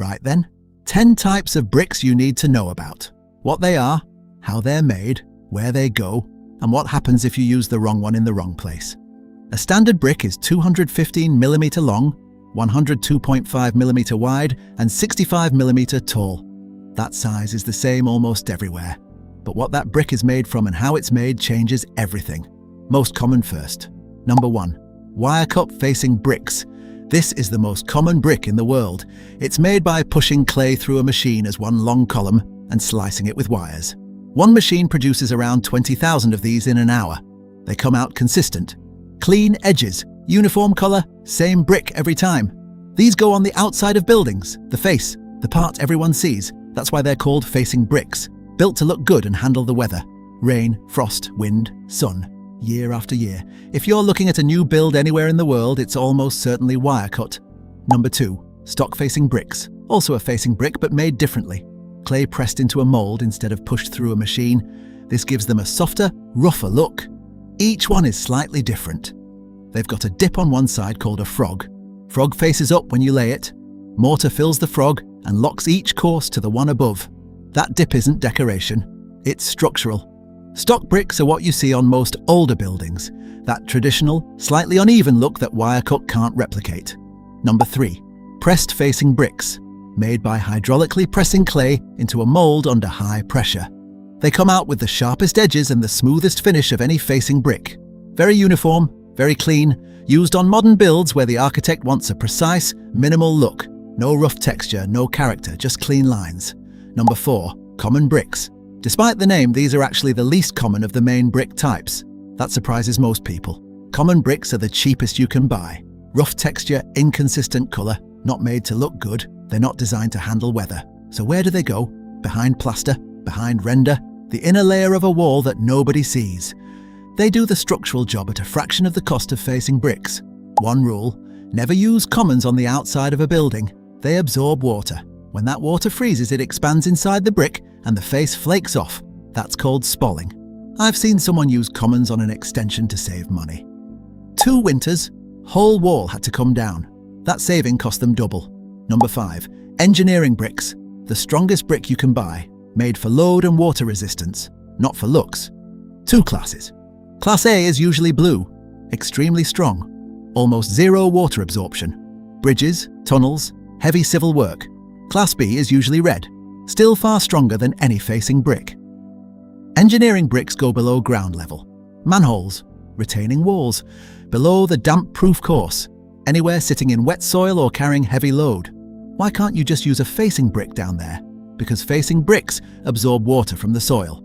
Right then, 10 types of bricks you need to know about. What they are, how they're made, where they go, and what happens if you use the wrong one in the wrong place. A standard brick is 215mm long, 102.5mm wide, and 65mm tall. That size is the same almost everywhere. But what that brick is made from and how it's made changes everything. Most common first. Number 1. Wirecut facing bricks. This is the most common brick in the world. It's made by pushing clay through a machine as one long column and slicing it with wires. One machine produces around 20,000 of these in an hour. They come out consistent. Clean edges, uniform color, same brick every time. These go on the outside of buildings, the face, the part everyone sees. That's why they're called facing bricks, built to look good and handle the weather. Rain, frost, wind, sun, year after year. If you're looking at a new build anywhere in the world, it's almost certainly Wirecut. Number 2. Stock facing bricks. Also a facing brick, but made differently. Clay pressed into a mold instead of pushed through a machine. This gives them a softer, rougher look. Each one is slightly different. They've got a dip on one side called a frog. Frog faces up when you lay it. Mortar fills the frog and locks each course to the one above. That dip isn't decoration, it's structural. Stock bricks are what you see on most older buildings, that traditional, slightly uneven look that Wirecut can't replicate. Number 3. Pressed facing bricks, made by hydraulically pressing clay into a mold under high pressure. They come out with the sharpest edges and the smoothest finish of any facing brick. Very uniform, very clean, used on modern builds where the architect wants a precise, minimal look. No rough texture, no character, just clean lines. Number 4. Common bricks. Despite the name, these are actually the least common of the main brick types. That surprises most people. Common bricks are the cheapest you can buy. Rough texture, inconsistent color, not made to look good. They're not designed to handle weather. So where do they go? Behind plaster, behind render, the inner layer of a wall that nobody sees. They do the structural job at a fraction of the cost of facing bricks. One rule: never use commons on the outside of a building. They absorb water. When that water freezes, it expands inside the brick and the face flakes off. That's called spalling. I've seen someone use commons on an extension to save money. 2 winters, whole wall had to come down. That saving cost them double. Number 5. Engineering bricks. The strongest brick you can buy, made for load and water resistance, not for looks. 2 classes. Class A is usually blue, extremely strong, almost zero water absorption. Bridges, tunnels, heavy civil work. Class B is usually red, still far stronger than any facing brick. Engineering bricks go below ground level. Manholes, retaining walls, below the damp-proof course, anywhere sitting in wet soil or carrying heavy load. Why can't you just use a facing brick down there? Because facing bricks absorb water from the soil.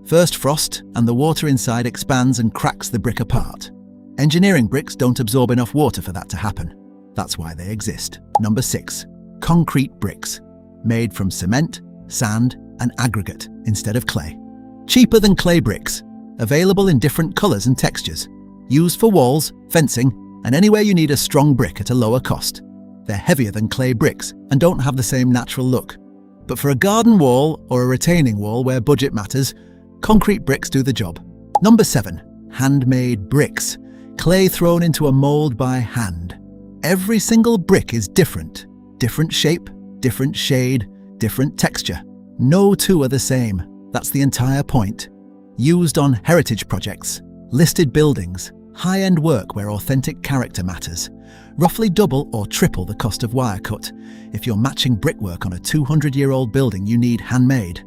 First frost, and the water inside expands and cracks the brick apart. Engineering bricks don't absorb enough water for that to happen. That's why they exist. Number 6. Concrete bricks, made from cement, sand, and aggregate instead of clay. Cheaper than clay bricks, available in different colors and textures. Used for walls, fencing, and anywhere you need a strong brick at a lower cost. They're heavier than clay bricks and don't have the same natural look. But for a garden wall or a retaining wall where budget matters, concrete bricks do the job. Number 7. Handmade bricks, clay thrown into a mold by hand. Every single brick is different. Different shape, different shade, different texture. No two are the same. That's the entire point. Used on heritage projects, listed buildings, high-end work where authentic character matters. Roughly double or triple the cost of Wirecut. If you're matching brickwork on a 200-year-old building, you need handmade.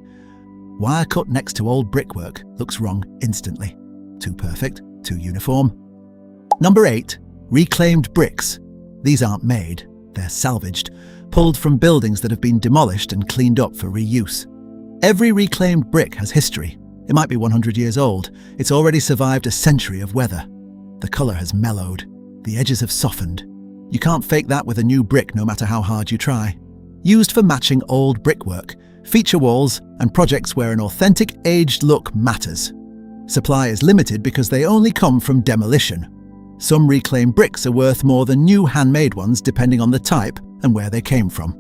Wirecut next to old brickwork looks wrong instantly. Too perfect, too uniform. Number 8. Reclaimed bricks. These aren't made. They're salvaged, pulled from buildings that have been demolished and cleaned up for reuse. Every reclaimed brick has history. It might be 100 years old. It's already survived a century of weather. The color has mellowed. The edges have softened. You can't fake that with a new brick no matter how hard you try. Used for matching old brickwork, feature walls, and projects where an authentic aged look matters. Supply is limited because they only come from demolition. Some reclaimed bricks are worth more than new handmade ones depending on the type and where they came from.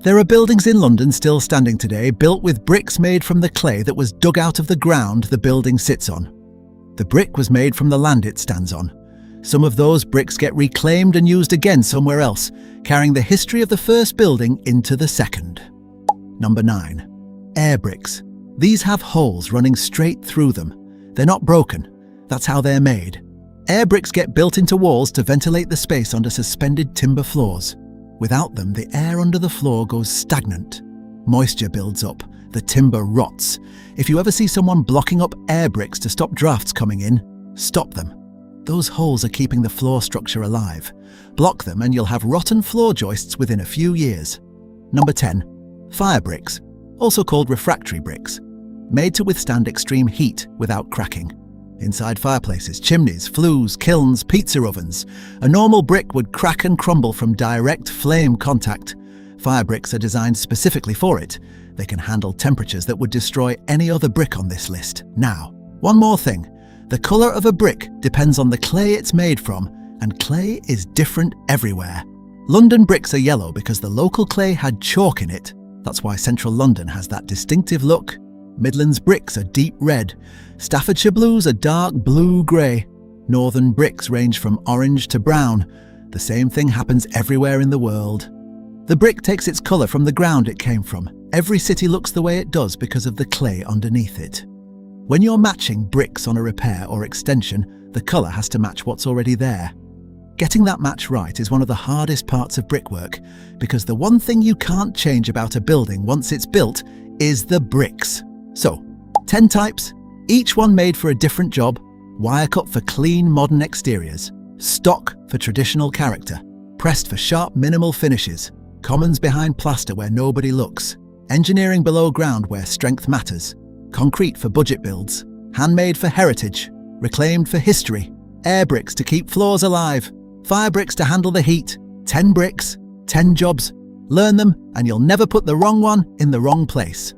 There are buildings in London still standing today built with bricks made from the clay that was dug out of the ground the building sits on. The brick was made from the land it stands on. Some of those bricks get reclaimed and used again somewhere else, carrying the history of the first building into the second. Number 9. Air bricks. These have holes running straight through them. They're not broken. That's how they're made. Air bricks get built into walls to ventilate the space under suspended timber floors. Without them, the air under the floor goes stagnant. Moisture builds up. The timber rots. If you ever see someone blocking up air bricks to stop drafts coming in, stop them. Those holes are keeping the floor structure alive. Block them and you'll have rotten floor joists within a few years. Number 10. Fire bricks, also called refractory bricks. Made to withstand extreme heat without cracking. Inside fireplaces, chimneys, flues, kilns, pizza ovens, a normal brick would crack and crumble from direct flame contact. Fire bricks are designed specifically for it. They can handle temperatures that would destroy any other brick on this list. Now, one more thing. The colour of a brick depends on the clay it's made from, and clay is different everywhere. London bricks are yellow because the local clay had chalk in it. That's why central London has that distinctive look. Midlands bricks are deep red. Staffordshire blues are dark blue-grey. Northern bricks range from orange to brown. The same thing happens everywhere in the world. The brick takes its colour from the ground it came from. Every city looks the way it does because of the clay underneath it. When you're matching bricks on a repair or extension, the colour has to match what's already there. Getting that match right is one of the hardest parts of brickwork, because the one thing you can't change about a building once it's built is the bricks. So, 10 types, each one made for a different job. Wirecut for clean, modern exteriors. Stock for traditional character. Pressed for sharp, minimal finishes. Commons behind plaster where nobody looks. Engineering below ground where strength matters. Concrete for budget builds. Handmade for heritage. Reclaimed for history. Air bricks to keep floors alive. Fire bricks to handle the heat. 10 bricks, 10 jobs. Learn them and you'll never put the wrong one in the wrong place.